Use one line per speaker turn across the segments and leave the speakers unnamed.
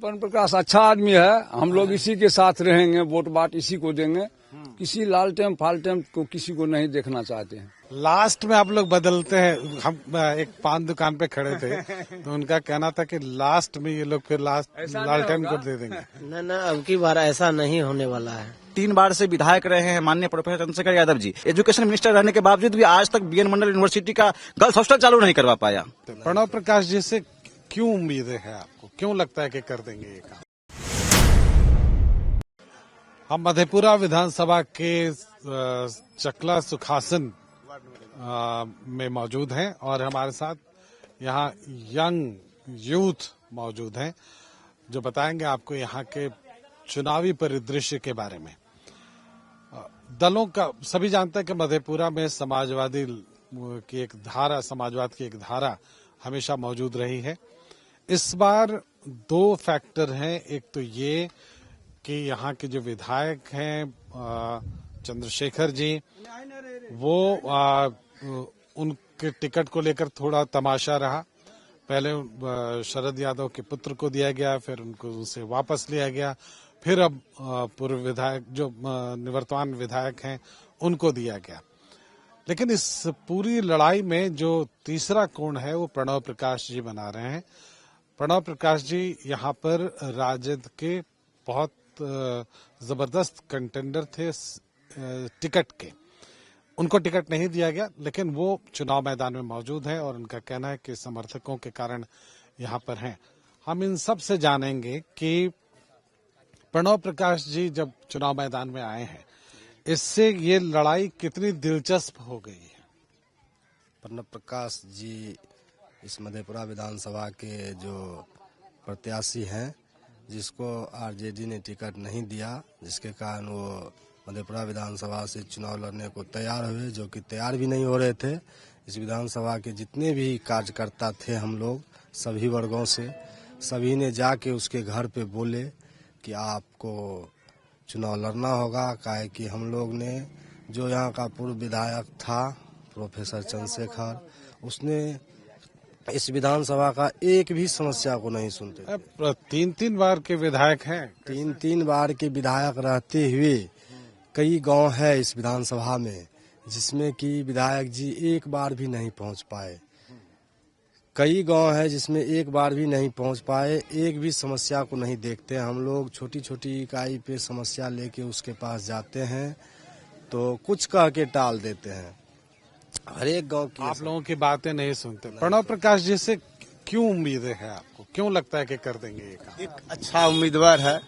पवन प्रकाश अच्छा आदमी है, हम लोग इसी के साथ रहेंगे, वोट बाट इसी को देंगे। किसी लालटेम फालटेम को किसी को नहीं देखना चाहते हैं।
लास्ट में आप लोग बदलते हैं। हम एक पान दुकान पे खड़े थे तो उनका कहना था कि लास्ट में ये लोग फिर लालटेन को दे देंगे।
न अब की बार ऐसा नहीं होने वाला है।
3 बार से विधायक रहे हैं माननीय professor Chandrashekhar Yadav ji. Education minister रहने के बावजूद भी आज तक बीएन मंडल यूनिवर्सिटी का गर्ल्स हॉस्टल चालू नहीं करवा पाया।
प्रणव प्रकाश जी से क्यों उम्मीद है आपको, क्यों लगता है कि कर देंगे ये काम? हम मधेपुरा विधानसभा के चकला सुखासन में मौजूद हैं और हमारे साथ यहाँ यंग यूथ मौजूद हैं जो बताएंगे आपको यहाँ के चुनावी परिदृश्य के बारे में। दलों का सभी जानते हैं कि मधेपुरा में समाजवादी की एक धारा, समाजवाद की एक धारा हमेशा मौजूद रही है। इस बार 2 फैक्टर हैं। एक तो ये कि यहाँ के जो विधायक हैं चंद्रशेखर जी, वो उनके टिकट को लेकर थोड़ा तमाशा रहा। पहले शरद यादव के पुत्र को दिया गया, फिर उनको उनसे वापस लिया गया, फिर अब पूर्व विधायक जो निवर्तमान विधायक हैं उनको दिया गया। लेकिन इस पूरी लड़ाई में जो तीसरा कोण है वो प्रणव प्रकाश जी बना रहे हैं। प्रणव प्रकाश जी यहाँ पर राजद के बहुत जबरदस्त कंटेंडर थे टिकट के। उनको टिकट नहीं दिया गया, लेकिन वो चुनाव मैदान में मौजूद हैं और उनका कहना है कि समर्थकों के कारण यहाँ पर हैं। हम इन सब से जानेंगे कि प्रणव प्रकाश जी जब चुनाव मैदान में आए हैं, इससे ये लड़ाई कितनी दिलचस्प हो गई है।
प्रणव प्रकाश जी इस मधेपुरा विधानसभा के जो प्रत्याशी हैं, जिसको आरजेडी ने टिकट नहीं दिया, जिसके कारण वो मधेपुरा विधानसभा से चुनाव लड़ने को तैयार हुए, जो कि तैयार भी नहीं हो रहे थे। इस विधानसभा के जितने भी कार्यकर्ता थे, हम लोग सभी वर्गों से, सभी ने जाके उसके घर पे बोले कि आपको चुनाव लड़ना होगा। काहे कि हम लोग ने जो यहाँ का पूर्व विधायक था प्रोफेसर चंद्रशेखर, उसने इस विधानसभा का एक भी समस्या को नहीं सुनते।
3 बार के विधायक हैं।
3 बार के विधायक रहते हुए कई गांव है इस विधानसभा में जिसमें कि विधायक जी एक बार भी नहीं पहुंच पाए। कई गांव है जिसमें एक बार भी नहीं पहुंच पाए, एक भी समस्या को नहीं देखते। हम लोग छोटी छोटी इकाई पे समस्या लेके उसके पास जाते हैं तो कुछ कह के टाल देते हैं। हर एक गांव की
आप लोगों की बातें नहीं सुनते। प्रणव प्रकाश जी से क्यों उम्मीद है आपको, क्यों लगता है कि कर देंगे ये काम?
एक अच्छा उम्मीदवार है।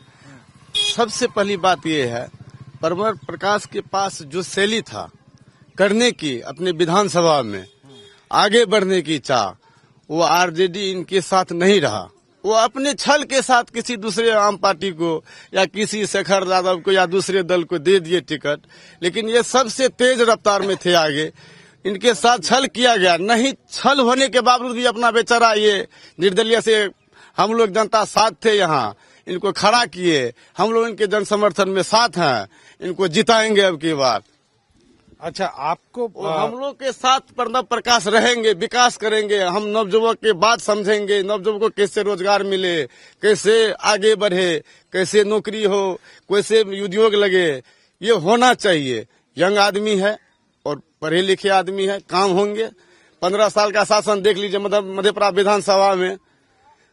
सबसे पहली बात ये है, प्रणव प्रकाश के पास जो शैली था करने की, अपने विधानसभा में आगे बढ़ने की चाह, वो आरजेडी इनके साथ नहीं रहा। वो अपने छल के साथ किसी दूसरे आम पार्टी को या किसी शेखर यादव को या दूसरे दल को दे दिए टिकट, लेकिन ये सबसे तेज रफ्तार में थे आगे। इनके साथ छल किया गया, नहीं छल होने के बावजूद भी अपना बेचारा ये निर्दलीय से हम लोग जनता साथ थे, यहाँ इनको खड़ा किए। हम लोग इनके जन समर्थन में साथ हैं, इनको जिताएंगे अब की बार।
अच्छा, आपको
हम लोग के साथ प्रणव प्रकाश रहेंगे, विकास करेंगे। हम नवयुवक के बात समझेंगे, नवयुवक को कैसे रोजगार मिले, कैसे आगे बढ़े, कैसे नौकरी हो, कैसे उद्योग लगे, ये होना चाहिए। यंग आदमी है और पढ़े लिखे आदमी है, काम होंगे। 15 साल का शासन देख लीजिए मधेपुरा विधानसभा में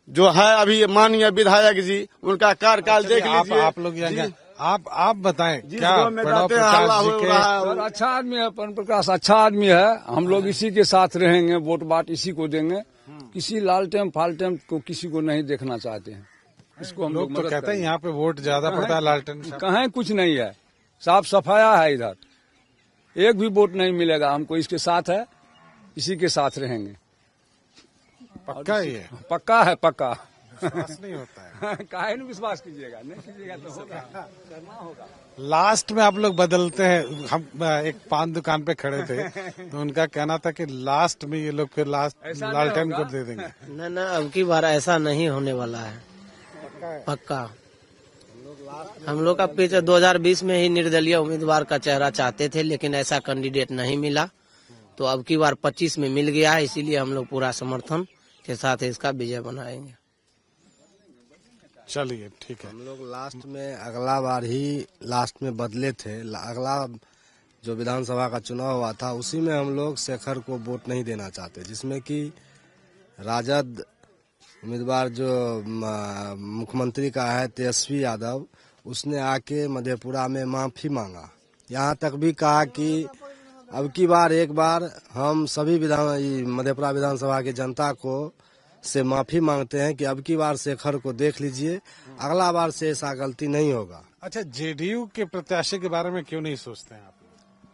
जो है अभी माननीय विधायक जी, उनका कार्यकाल देख लीजिए।
आप लोग आप बताएं क्या प्रणव प्रकाश जी के?
अच्छा आदमी है प्रणव प्रकाश, अच्छा आदमी है। हम लोग इसी के साथ रहेंगे, वोट बाट इसी को देंगे। किसी लालटेम फालटेम को किसी को नहीं देखना चाहते हैं। इसको हम लोग
तो कहते हैं यहाँ पे वोट ज्यादा पड़ता है लालटेन।
कहीं कुछ नहीं है, साफ सफाया है इधर, एक भी वोट नहीं मिलेगा हमको। इसके साथ है, इसी के साथ रहेंगे।
पक्का ही है?
पक्का है, पक्का।
विश्वास नहीं होता है।
काहे नहीं विश्वास कीजिएगा, नहीं कीजिएगा तो होगा, करना होगा।
लास्ट में आप लोग बदलते हैं। हम एक पान दुकान पे खड़े थे तो उनका कहना था कि लास्ट में ये लोग फिर लालटेन को दे देंगे।
न अब की बार ऐसा नहीं होने वाला है, पक्का। हम लोग का पीछे 2020 में ही निर्दलीय उम्मीदवार का चेहरा चाहते थे, लेकिन ऐसा कैंडिडेट नहीं मिला। तो अब की बार 25 में मिल गया है, इसीलिए हम लोग पूरा समर्थन के साथ इसका विजय बनाएंगे।
चलिए ठीक है।
हम लोग लास्ट में अगला बार ही लास्ट में बदले थे। अगला जो विधानसभा का चुनाव हुआ था उसी में हम लोग शेखर को वोट नहीं देना चाहते, जिसमें कि राजद उम्मीदवार जो मुख्यमंत्री का है तेजस्वी यादव, उसने आके मधेपुरा में माफी मांगा। यहाँ तक भी कहा कि अब की बार एक बार हम सभी मधेपुरा विधानसभा की जनता को से माफी मांगते हैं कि अब की बार शेखर को देख लीजिए, अगला बार से ऐसा गलती नहीं होगा।
अच्छा, जेडीयू के प्रत्याशी के बारे में क्यों नहीं सोचते हैं आप?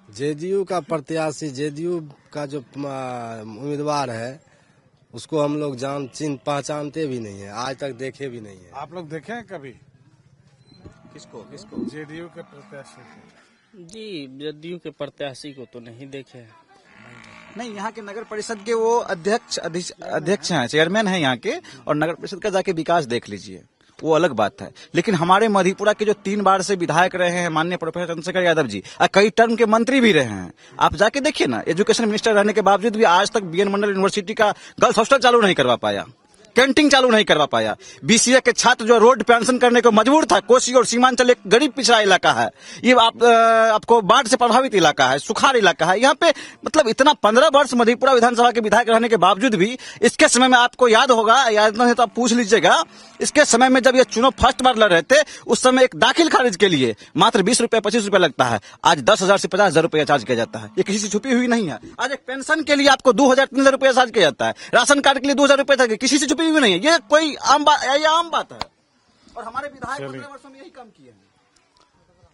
जेडीयू का प्रत्याशी, जेडीयू का जो उम्मीदवार है उसको हम लोग पहचानते भी नहीं है, आज तक देखे भी नहीं है।
आप लोग देखे हैं कभी
किसको?
जेडीयू के प्रत्याशी को?
जी, जदयू के प्रत्याशी को तो नहीं देखे हैं।
नहीं, यहाँ के नगर परिषद के वो अध्यक्ष हैं, चेयरमैन हैं यहाँ के, और नगर परिषद का जाके विकास देख लीजिए, वो अलग बात है। लेकिन हमारे मधेपुरा के जो 3 बार से विधायक रहे हैं माननीय प्रोफेसर चंद्रशेखर यादव जी, और कई टर्म के मंत्री भी रहे हैं, आप जाके देखिए ना, एजुकेशन मिनिस्टर रहने के बावजूद भी आज तक बीएन मंडल यूनिवर्सिटी का गर्ल्स हॉस्टल चालू नहीं करवा पाया, कैंटीन चालू नहीं करवा पाया। बीसीए के छात्र जो रोड पे अनशन करने को मजबूर था, कोसी और सीमांचल एक गरीब पिछड़ा इलाका है, ये आपको बाढ़ से प्रभावित इलाका है, सुखाड़ इलाका है। यहाँ पे मतलब इतना 15 वर्ष मधेपुरा विधानसभा के विधायक रहने के बावजूद भी, इसके समय में आपको याद होगा, याद नहीं तो आप पूछ लीजिएगा, इसके समय में जब ये चुनाव फर्स्ट बार लड़ रहे थे उस समय एक दाखिल खारिज के लिए मात्र 20 रुपए 25 रुपए लगता है, आज 10,000 से 50,000 रुपया चार्ज किया जाता है। ये किसी से छुपी हुई नहीं है। आज एक पेंशन के लिए आपको 2,000-3,000 रुपया चार्ज किया जाता है, राशन कार्ड के लिए 2,000 रुपया, किसी से छुपी हुई नहीं है। ये कोई आम बात है, और हमारे विधायक 15 वर्षों में यही काम किए हैं।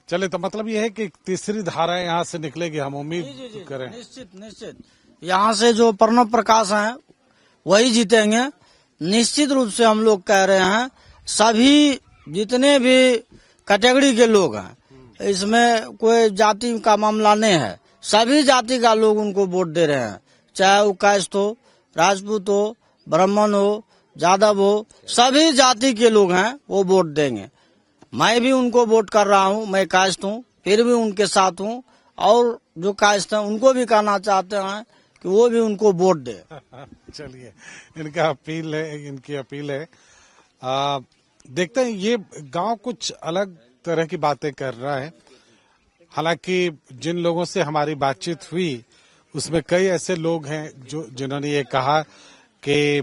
चले, तो मतलब ये है कि तीसरी धारा यहाँ से निकलेगी, हम उम्मीद करें।
निश्चित यहाँ से जो प्रणव प्रकाश हैं वही जीतेंगे, निश्चित रूप से। हम लोग कह रहे हैं सभी जितने भी कैटेगरी के लोग हैं, इसमें कोई जाति का मामला नहीं है, सभी जाति का लोग उनको वोट दे रहे हैं, चाहे वो कास्ट हो, राजपूत हो, ब्राह्मण हो, यादव हो, सभी जाति के लोग हैं वो वोट देंगे। मैं भी उनको वोट कर रहा हूँ, मैं कास्ट हूँ, फिर भी उनके साथ हूँ, और जो कास्ट है उनको भी कहना चाहते हैं कि वो भी उनको वोट दे।
चलिए, इनकी अपील है। देखते हैं, ये गांव कुछ अलग तरह की बातें कर रहा है। हालांकि जिन लोगों से हमारी बातचीत हुई उसमें कई ऐसे लोग हैं जिन्होंने ये कहा कि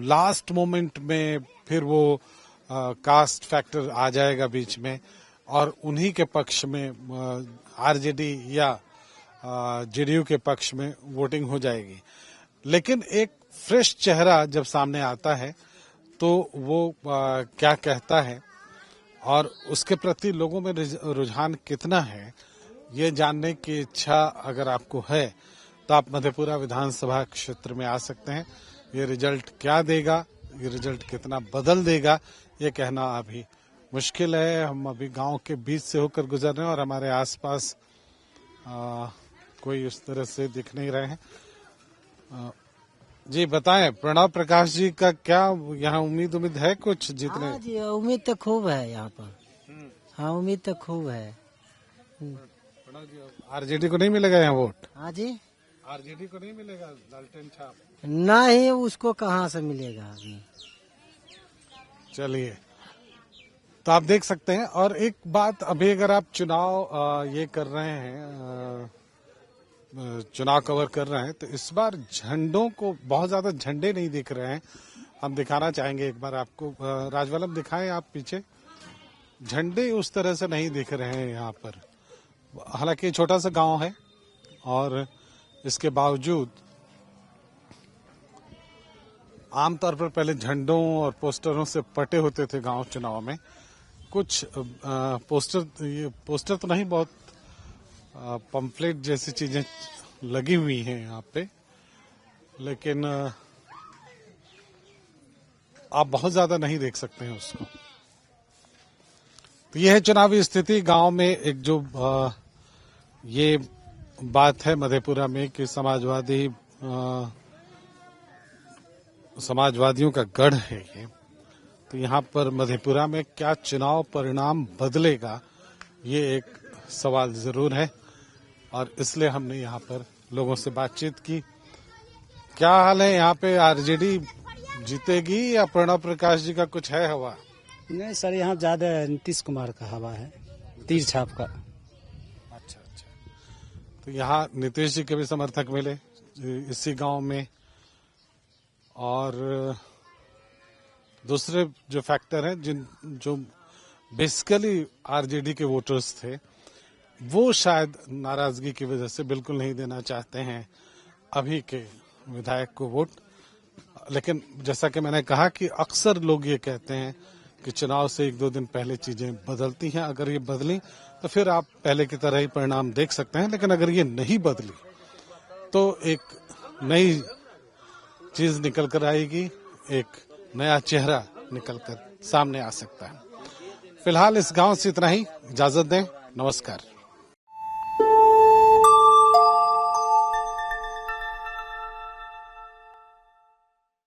लास्ट मोमेंट में फिर वो कास्ट फैक्टर आ जाएगा बीच में, और उन्हीं के पक्ष में आरजेडी या जेडीयू के पक्ष में वोटिंग हो जाएगी। लेकिन एक फ्रेश चेहरा जब सामने आता है तो वो क्या कहता है और उसके प्रति लोगों में रुझान कितना है, ये जानने की इच्छा अगर आपको है तो आप मधेपुरा विधानसभा क्षेत्र में आ सकते हैं। ये रिजल्ट क्या देगा, ये रिजल्ट कितना बदल देगा, ये कहना अभी मुश्किल है। हम अभी गांव के बीच से होकर गुजर रहे हैं और हमारे आसपास कोई उस तरह से दिख नहीं रहे हैं। जी बताएं, प्रणव प्रकाश जी का क्या यहाँ उम्मीद है कुछ जीतने?
हाँ जी, उम्मीद तो खूब है यहाँ पर। हाँ, उम्मीद तो खूब है।
आरजेडी को नहीं मिलेगा यहाँ वोट?
हाँ जी,
आरजेडी को नहीं मिलेगा लालटेन छाप?
नहीं, उसको कहाँ से मिलेगा अभी।
चलिए, तो आप देख सकते हैं। और एक बात, अभी अगर आप चुनाव ये कर रहे हैं, चुनाव कवर कर रहे हैं, तो इस बार झंडों को बहुत ज्यादा झंडे नहीं दिख रहे हैं। हम दिखाना चाहेंगे एक बार आपको, राजवल्लभ दिखाएं आप पीछे, झंडे उस तरह से नहीं दिख रहे हैं यहाँ पर। हालांकि छोटा सा गांव है और इसके बावजूद आमतौर पर पहले झंडों और पोस्टरों से पटे होते थे गांव चुनाव में। कुछ पोस्टर तो नहीं, बहुत पंफलेट जैसी चीजें लगी हुई हैं यहाँ पे, लेकिन आप बहुत ज्यादा नहीं देख सकते हैं उसको। तो यह है चुनावी स्थिति गांव में। एक जो ये बात है मधेपुरा में कि समाजवादियों का गढ़ है ये, तो यहाँ पर मधेपुरा में क्या चुनाव परिणाम बदलेगा, ये एक सवाल जरूर है। और इसलिए हमने यहाँ पर लोगों से बातचीत की। क्या हाल है यहाँ पे? आरजेडी जीतेगी या प्रणव प्रकाश जी का कुछ है हवा?
नहीं सर, यहाँ ज्यादा नीतीश कुमार का हवा है, तीर छाप का।
अच्छा अच्छा, तो यहाँ नीतीश जी के भी समर्थक मिले इसी गांव में। और दूसरे जो फैक्टर हैं जो बेसिकली आरजेडी के वोटर्स थे, वो शायद नाराजगी की वजह से बिल्कुल नहीं देना चाहते हैं अभी के विधायक को वोट। लेकिन जैसा कि मैंने कहा कि अक्सर लोग ये कहते हैं कि चुनाव से 1-2 दिन पहले चीजें बदलती हैं। अगर ये बदली तो फिर आप पहले की तरह ही परिणाम देख सकते हैं, लेकिन अगर ये नहीं बदली तो एक नई चीज निकल कर आएगी, एक नया चेहरा निकल कर सामने आ सकता है। फिलहाल इस गांव से इतना ही, इजाजत दें, नमस्कार।